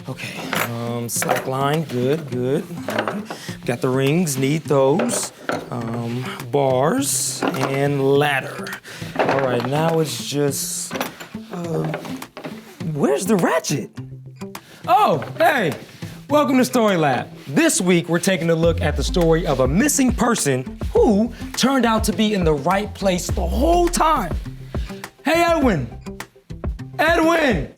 Okay, slack line, good, good. All right. Got the rings, need those. Bars and ladder. All right, now it's just, where's the ratchet? Oh, hey, welcome to Story Lab. This week, we're taking a look at the story of a missing person who turned out to be in the right place the whole time. Hey, Edwin. Edwin!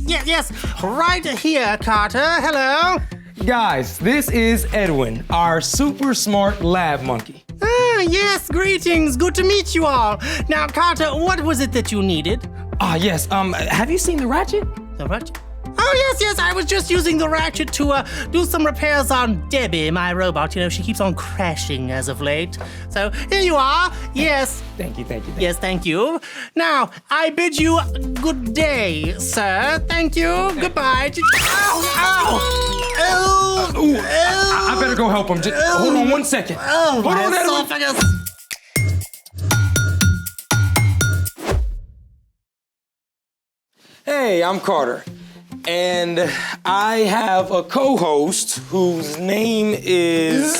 Yes, right here, Carter. Hello. Guys, this is Edwin, our super smart lab monkey. Yes, greetings. Good to meet you all. Now, Carter, what was it that you needed? Yes, have you seen the ratchet? The ratchet? Oh, yes, I was just using the ratchet to do some repairs on Debbie, my robot. You know, she keeps on crashing as of late. So, here you are. Yes. Thank you. Yes, thank you. Now, I bid you good day, sir. Thank you. Goodbye. I better go help him. Just hold on 1 second. Hold on, Edwin. Hey, I'm Carter. And I have a co-host whose name is...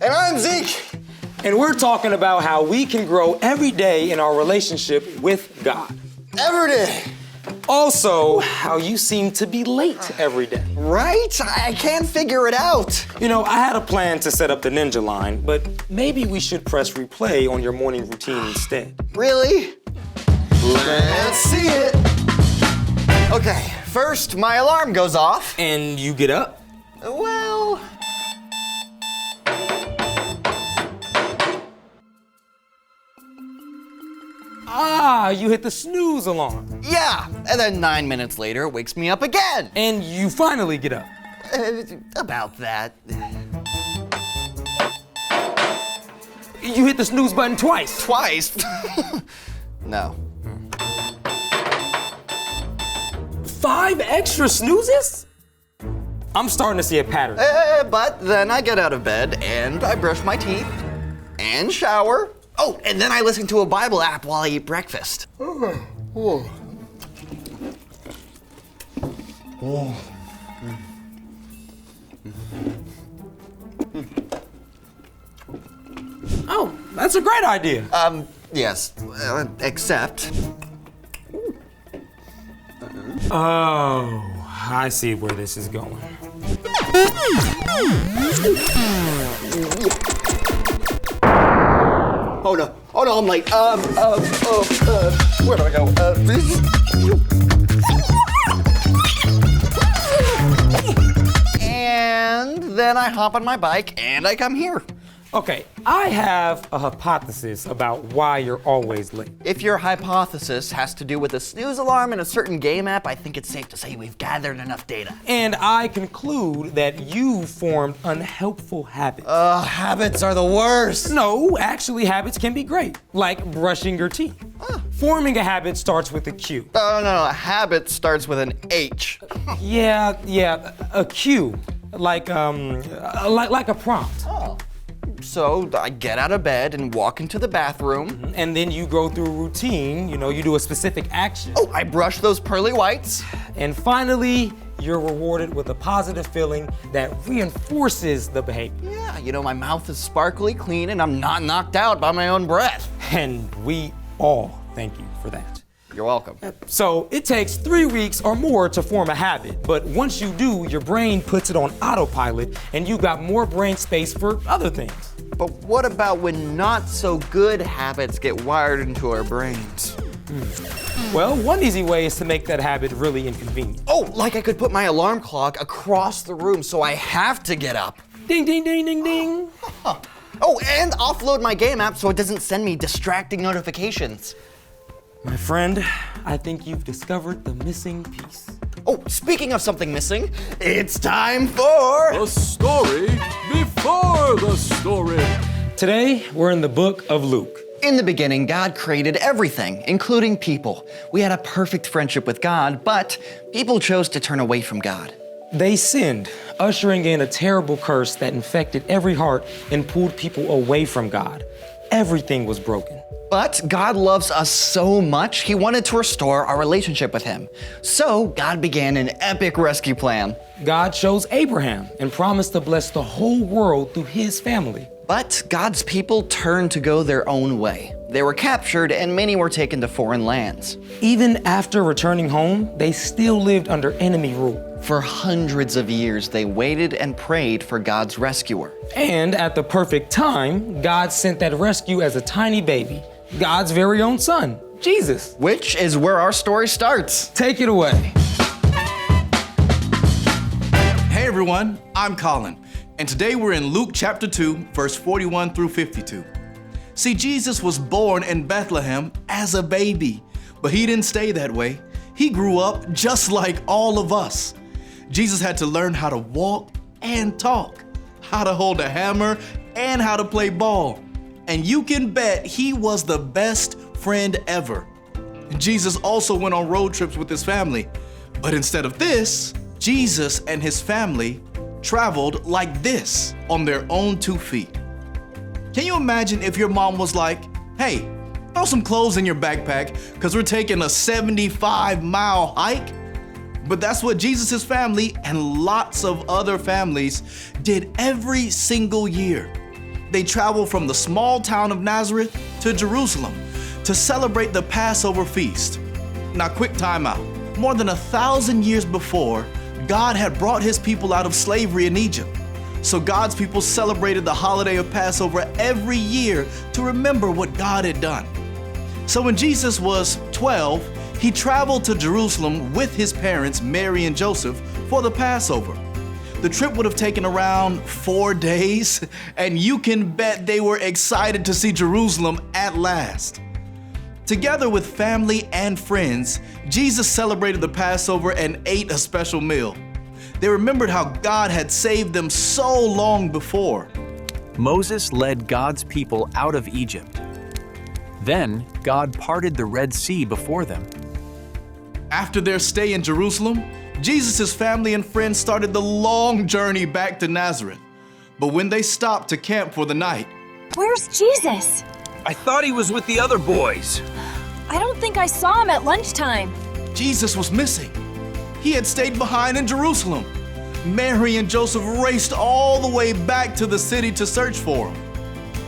And I'm Zeke. And we're talking about how we can grow every day in our relationship with God. Every day. Also, how you seem to be late every day. Right? I can't figure it out. You know, I had a plan to set up the ninja line, but maybe we should press replay on your morning routine instead. Really? Let's see it. Okay, first my alarm goes off. And you get up? Well... You hit the snooze alarm. Yeah, and then 9 minutes later, it wakes me up again. And you finally get up. About that. You hit the snooze button twice. Twice? No. 5 extra snoozes? I'm starting to see a pattern. But then I get out of bed and I brush my teeth and shower. Oh, and then I listen to a Bible app while I eat breakfast. Oh, that's a great idea. Yes, except... Oh, I see where this is going. Oh no, I'm late. Where do I go? And then I hop on my bike and I come here. Okay, I have a hypothesis about why you're always late. If your hypothesis has to do with a snooze alarm and a certain game app, I think it's safe to say we've gathered enough data. And I conclude that you formed unhelpful habits. Habits are the worst. No, actually, habits can be great, like brushing your teeth. Forming a habit starts with a Q. No, a habit starts with an H. Yeah, a Q, like a prompt. Oh. So I get out of bed and walk into the bathroom. And then you go through a routine, you do a specific action. Oh, I brush those pearly whites. And finally, you're rewarded with a positive feeling that reinforces the behavior. Yeah, my mouth is sparkly clean and I'm not knocked out by my own breath. And we all thank you for that. You're welcome. So it takes 3 weeks or more to form a habit, but once you do, your brain puts it on autopilot and you got more brain space for other things. But what about when not so good habits get wired into our brains? Well, one easy way is to make that habit really inconvenient. Oh, like I could put my alarm clock across the room so I have to get up. Ding, ding, ding, ding, ding. Oh, and offload my game app so it doesn't send me distracting notifications. My friend, I think you've discovered the missing piece. Oh, speaking of something missing, it's time for... The story before the story. Today, we're in the book of Luke. In the beginning, God created everything, including people. We had a perfect friendship with God, but people chose to turn away from God. They sinned, ushering in a terrible curse that infected every heart and pulled people away from God. Everything was broken. But God loves us so much, he wanted to restore our relationship with him. So God began an epic rescue plan. God chose Abraham and promised to bless the whole world through his family. But God's people turned to go their own way. They were captured and many were taken to foreign lands. Even after returning home, they still lived under enemy rule. For hundreds of years, they waited and prayed for God's rescuer. And at the perfect time, God sent that rescue as a tiny baby, God's very own son, Jesus. Which is where our story starts. Take it away. Hey everyone, I'm Colin, and today we're in Luke chapter 2, verse 41 through 52. See, Jesus was born in Bethlehem as a baby, but he didn't stay that way. He grew up just like all of us. Jesus had to learn how to walk and talk, how to hold a hammer, and how to play ball. And you can bet he was the best friend ever. Jesus also went on road trips with his family, but instead of this, Jesus and his family traveled like this on their own 2 feet. Can you imagine if your mom was like, hey, throw some clothes in your backpack because we're taking a 75-mile hike? But that's what Jesus' family and lots of other families did every single year. They traveled from the small town of Nazareth to Jerusalem to celebrate the Passover feast. Now, quick time out. More than 1,000 years before, God had brought his people out of slavery in Egypt. So God's people celebrated the holiday of Passover every year to remember what God had done. So when Jesus was 12, he traveled to Jerusalem with his parents, Mary and Joseph, for the Passover. The trip would have taken around 4 days, and you can bet they were excited to see Jerusalem at last. Together with family and friends, Jesus celebrated the Passover and ate a special meal. They remembered how God had saved them so long before. Moses led God's people out of Egypt. Then God parted the Red Sea before them. After their stay in Jerusalem, Jesus' family and friends started the long journey back to Nazareth. But when they stopped to camp for the night, Where's Jesus? I thought he was with the other boys. I don't think I saw him at lunchtime. Jesus was missing. He had stayed behind in Jerusalem. Mary and Joseph raced all the way back to the city to search for him.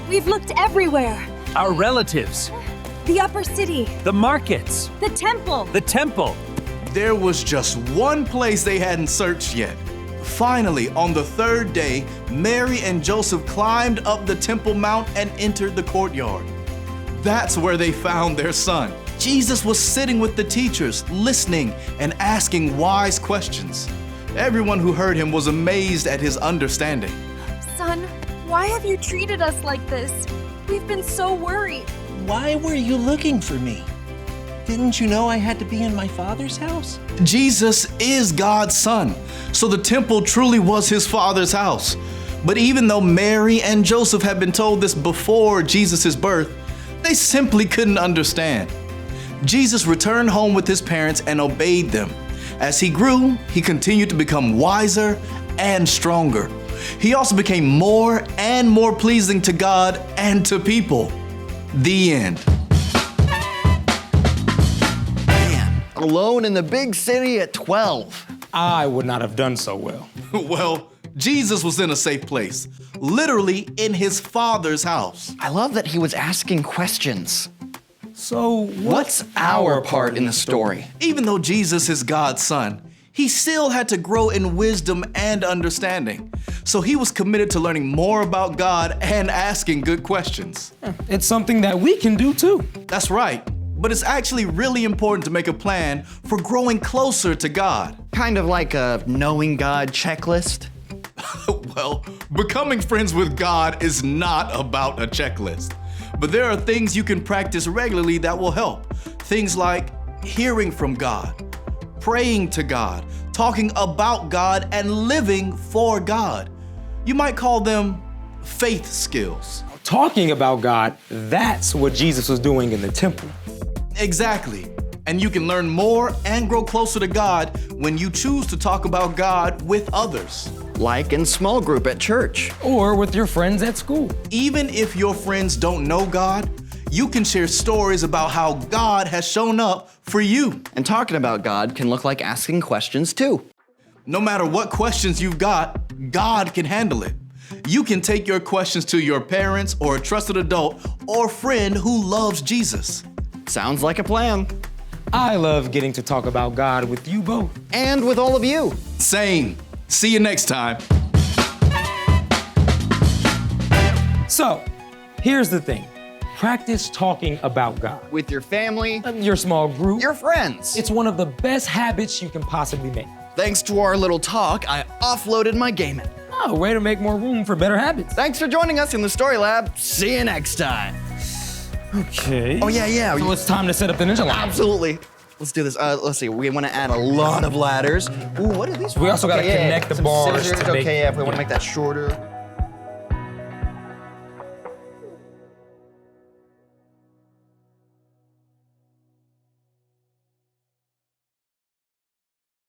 We've looked everywhere. Our relatives, The upper city, the markets, the temple. the temple. There was just one place they hadn't searched yet. Finally, on the 3rd day, Mary and Joseph climbed up the Temple Mount and entered the courtyard. That's where they found their son. Jesus was sitting with the teachers, listening and asking wise questions. Everyone who heard him was amazed at his understanding. Son, why have you treated us like this? We've been so worried. Why were you looking for me? Didn't you know I had to be in my Father's house? Jesus is God's son, so the temple truly was his Father's house. But even though Mary and Joseph had been told this before Jesus' birth, they simply couldn't understand. Jesus returned home with his parents and obeyed them. As he grew, he continued to become wiser and stronger. He also became more and more pleasing to God and to people. The end. Man, alone in the big city at 12. I would not have done so well. Well, Jesus was in a safe place, literally in his Father's house. I love that he was asking questions. So What's our part in the story? Even though Jesus is God's son, he still had to grow in wisdom and understanding. So he was committed to learning more about God and asking good questions. It's something that we can do too. That's right. But it's actually really important to make a plan for growing closer to God. Kind of like a knowing God checklist. Well, becoming friends with God is not about a checklist. But there are things you can practice regularly that will help. Things like hearing from God, praying to God, talking about God, and living for God. You might call them faith skills. Talking about God, that's what Jesus was doing in the temple. Exactly. And you can learn more and grow closer to God when you choose to talk about God with others. Like in small group at church. Or with your friends at school. Even if your friends don't know God, you can share stories about how God has shown up for you. And talking about God can look like asking questions too. No matter what questions you've got, God can handle it. You can take your questions to your parents or a trusted adult or friend who loves Jesus. Sounds like a plan. I love getting to talk about God with you both. And with all of you. Same. See you next time. So, here's the thing. Practice talking about God. With your family, Your small group. your friends. It's one of the best habits you can possibly make. Thanks to our little talk, I offloaded my gaming. Oh, way to make more room for better habits. Thanks for joining us in the Story Lab. See you next time. Okay. Oh, yeah. So it's time to set up the ninja line. Absolutely. Let's do this. Let's see. We want to add a lot of ladders. Ooh, what are these? We also gotta Okay, connect the Some bars scissors. to make- Okay, yeah, if we want to make that shorter.